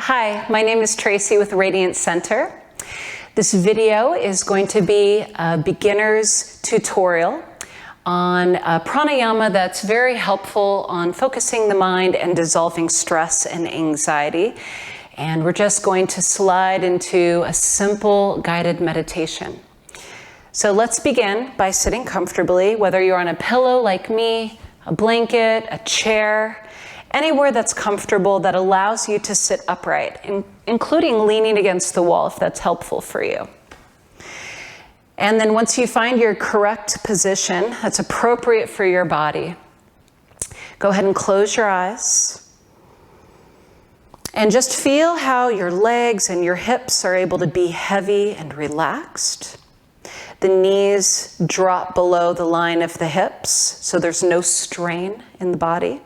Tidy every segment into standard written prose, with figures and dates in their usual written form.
Hi, my name is Tracy with Radiant Center. This video is going to be a beginner's tutorial on a pranayama that's very helpful on focusing the mind and dissolving stress and anxiety. And we're just going to slide into a simple guided meditation. So let's begin by sitting comfortably, whether you're on a pillow like me, a blanket, a chair, anywhere that's comfortable that allows you to sit upright, including leaning against the wall if that's helpful for you. And then once you find your correct position that's appropriate for your body, go ahead and close your eyes. And just feel how your legs and your hips are able to be heavy and relaxed. The knees drop below the line of the hips, so there's no strain in the body.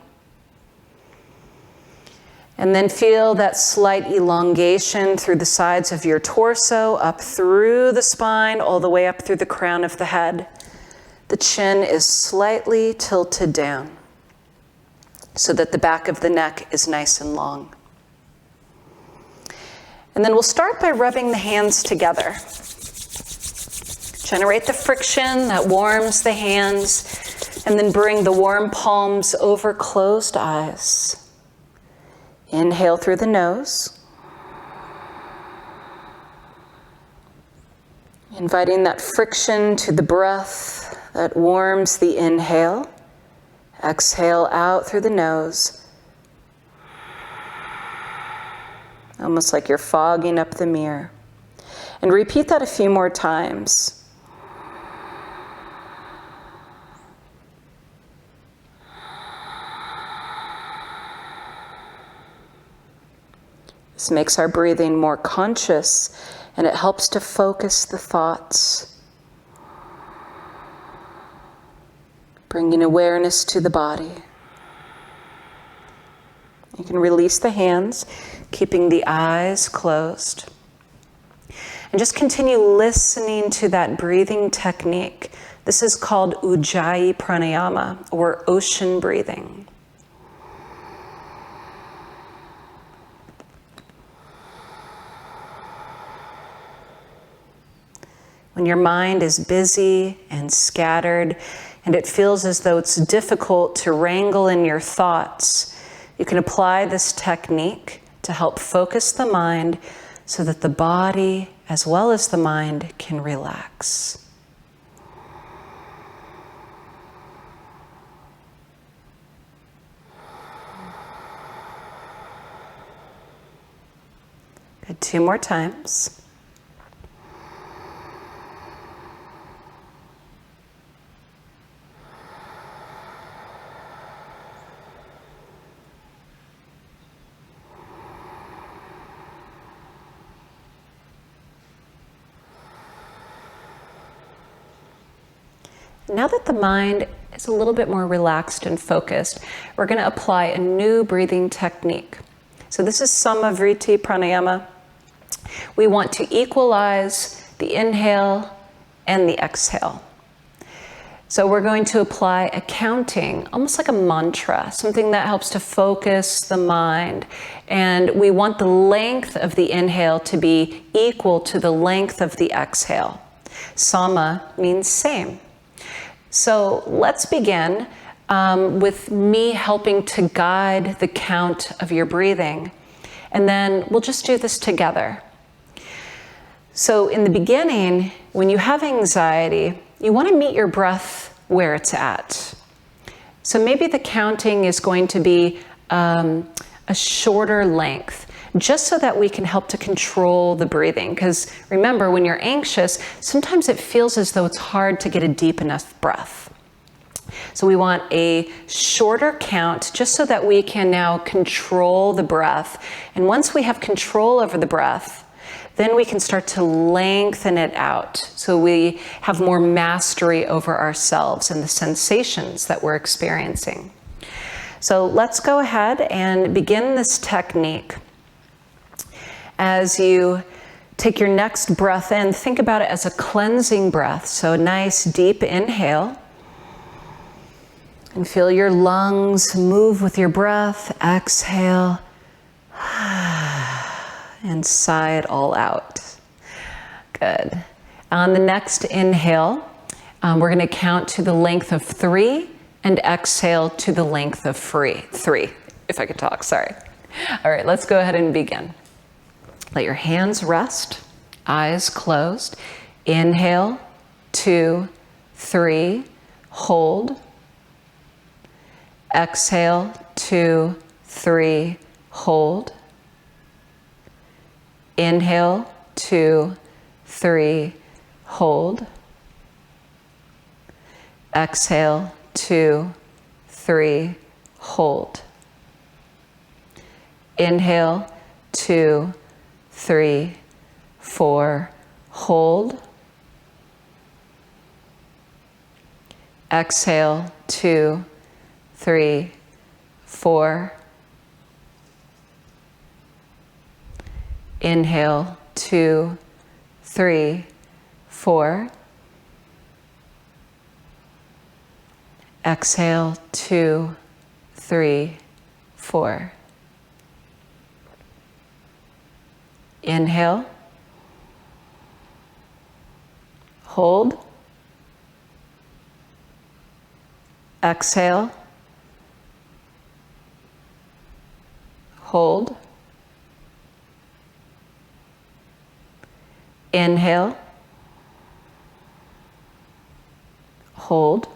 And then feel that slight elongation through the sides of your torso, up through the spine, all the way up through the crown of the head. The chin is slightly tilted down so that the back of the neck is nice and long. And then we'll start by rubbing the hands together. Generate the friction that warms the hands, and then bring the warm palms over closed eyes. Inhale through the nose, inviting that friction to the breath that warms the inhale. Exhale out through the nose, almost like you're fogging up the mirror. And repeat that a few more times. This makes our breathing more conscious, and it helps to focus the thoughts. Bringing awareness to the body. You can release the hands, keeping the eyes closed. And just continue listening to that breathing technique. This is called Ujjayi pranayama, or ocean breathing. When your mind is busy and scattered, and it feels as though it's difficult to wrangle in your thoughts, you can apply this technique to help focus the mind so that the body, as well as the mind, can relax. Good, 2 more times. Now that the mind is a little bit more relaxed and focused, we're going to apply a new breathing technique. So this is Samavriti pranayama. We want to equalize the inhale and the exhale. So we're going to apply a counting, almost like a mantra, something that helps to focus the mind. And we want the length of the inhale to be equal to the length of the exhale. Sama means same. So let's begin with me helping to guide the count of your breathing. And then we'll just do this together. So in the beginning, when you have anxiety, you want to meet your breath where it's at. So maybe the counting is going to be a shorter length, just so that we can help to control the breathing. Because remember, when you're anxious, sometimes it feels as though it's hard to get a deep enough breath. So we want a shorter count, just so that we can now control the breath. And once we have control over the breath, then we can start to lengthen it out, so we have more mastery over ourselves and the sensations that we're experiencing. So let's go ahead and begin this technique. As you take your next breath in, think about it as a cleansing breath. So a nice deep inhale. And feel your lungs move with your breath. Exhale. and sigh it all out. Good. On the next inhale, we're going to count to the length of 3 and exhale to the length of 3, if I could talk, sorry. All right, let's go ahead and begin. Let your hands rest, eyes closed. Inhale, 2, 3, hold. Exhale, 2, 3, hold. Inhale, 2, 3, hold. Exhale, 2, 3, hold. Inhale, 2, 3, 4, hold. Exhale, 2, 3, 4. Inhale, 2, 3, 4. Exhale, 2, 3, 4. Inhale. Hold. Exhale. Hold. Inhale. Hold.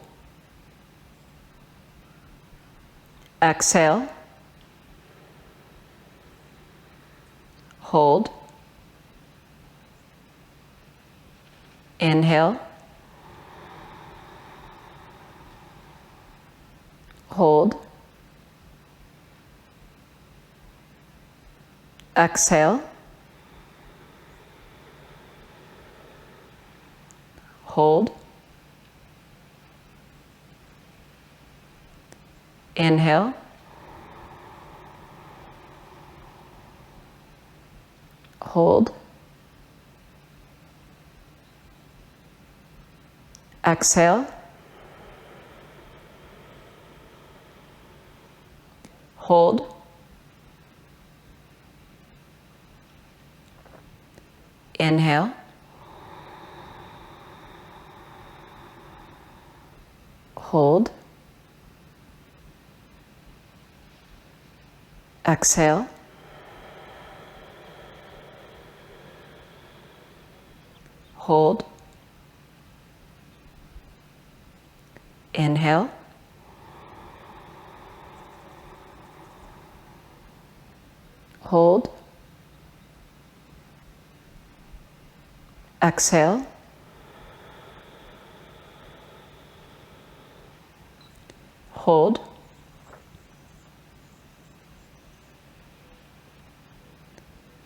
Exhale. Hold. Inhale. Hold. Exhale. Hold. Inhale. Hold. Exhale. Hold. Inhale. Hold. Exhale. Hold. Inhale. Hold. Exhale. Hold.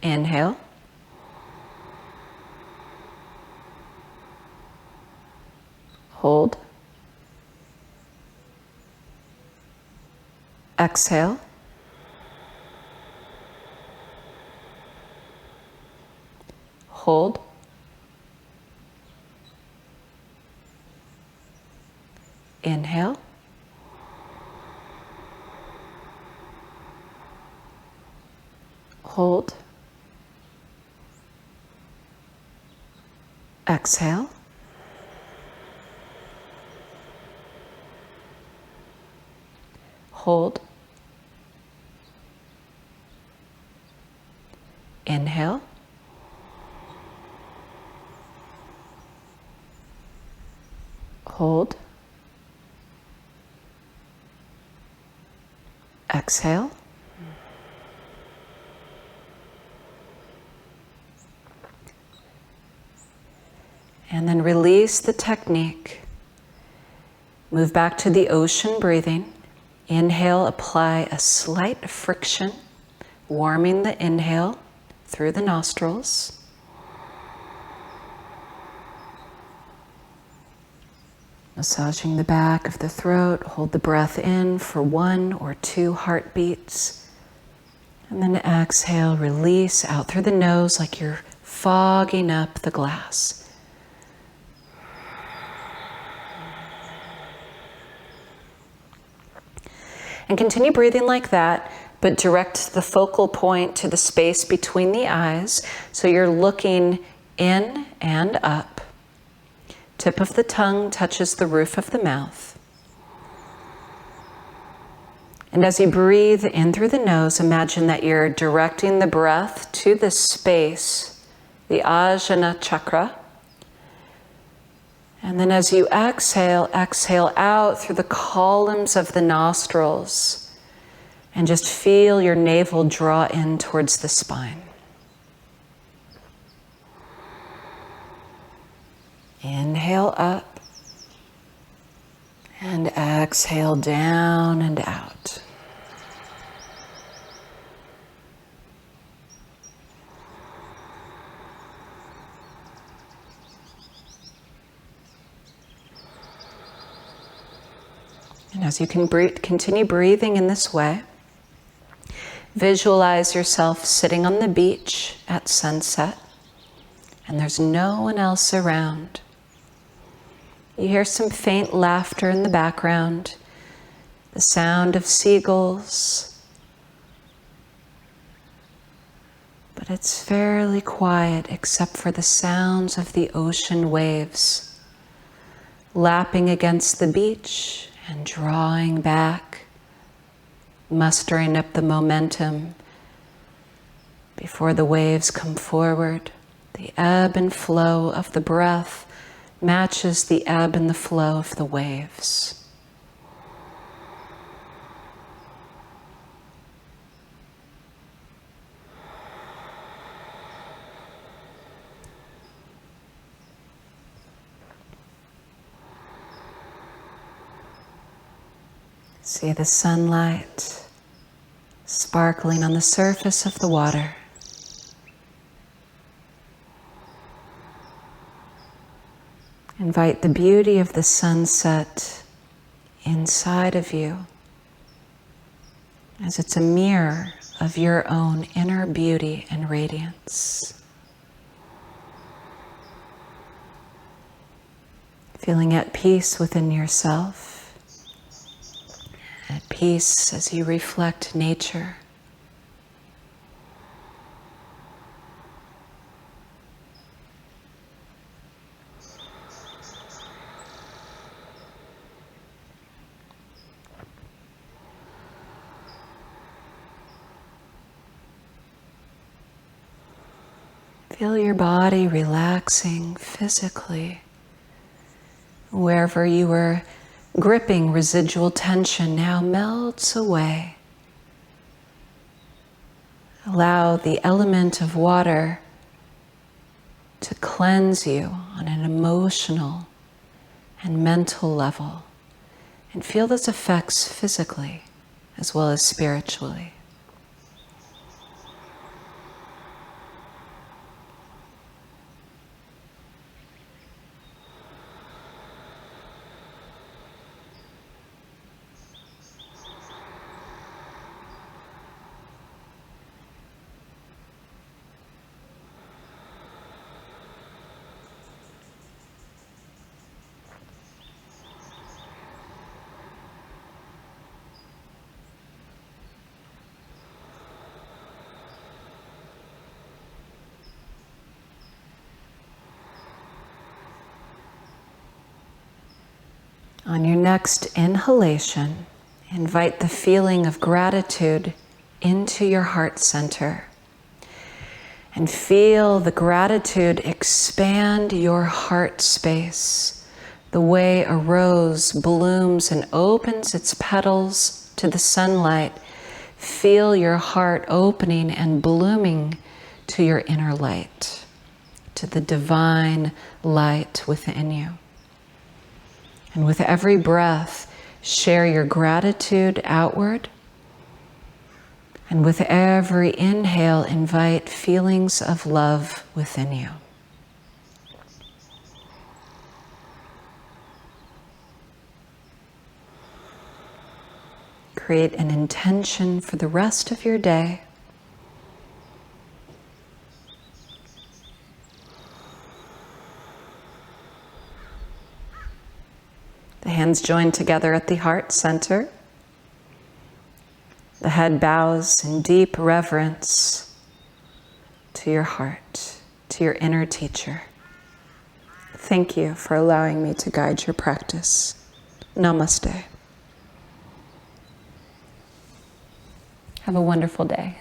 Inhale. Hold. Exhale. Hold. Inhale. Hold. Exhale. Hold. Inhale. Hold. Exhale. And then release the technique. Move back to the ocean breathing. Inhale, apply a slight friction, warming the inhale through the nostrils. Massaging the back of the throat, hold the breath in for 1 or 2 heartbeats. And then exhale, release out through the nose like you're fogging up the glass. And continue breathing like that. but direct the focal point to the space between the eyes. So you're looking in and up. Tip of the tongue touches the roof of the mouth. And as you breathe in through the nose, imagine that you're directing the breath to this space, the Ajna chakra. And then as you exhale, exhale out through the columns of the nostrils. And just feel your navel draw in towards the spine. Inhale up. And exhale down and out. And as you can continue breathing in this way, visualize yourself sitting on the beach at sunset, and there's no one else around. You hear some faint laughter in the background, the sound of seagulls, but it's fairly quiet except for the sounds of the ocean waves lapping against the beach and drawing back, mustering up the momentum before the waves come forward. The ebb and flow of the breath matches the ebb and the flow of the waves. See the sunlight sparkling on the surface of the water. Invite the beauty of the sunset inside of you, as it's a mirror of your own inner beauty and radiance. Feeling at peace within yourself, at peace as you reflect nature. Feel your body relaxing physically. Wherever you were gripping residual tension now melts away. Allow the element of water to cleanse you on an emotional and mental level, and feel those effects physically as well as spiritually. On your next inhalation, invite the feeling of gratitude into your heart center. And feel the gratitude expand your heart space, the way a rose blooms and opens its petals to the sunlight. Feel your heart opening and blooming to your inner light, to the divine light within you. And with every breath, share your gratitude outward. And with every inhale, invite feelings of love within you. Create an intention for the rest of your day. The hands join together at the heart center. The head bows in deep reverence to your heart, to your inner teacher. Thank you for allowing me to guide your practice. Namaste. Have a wonderful day.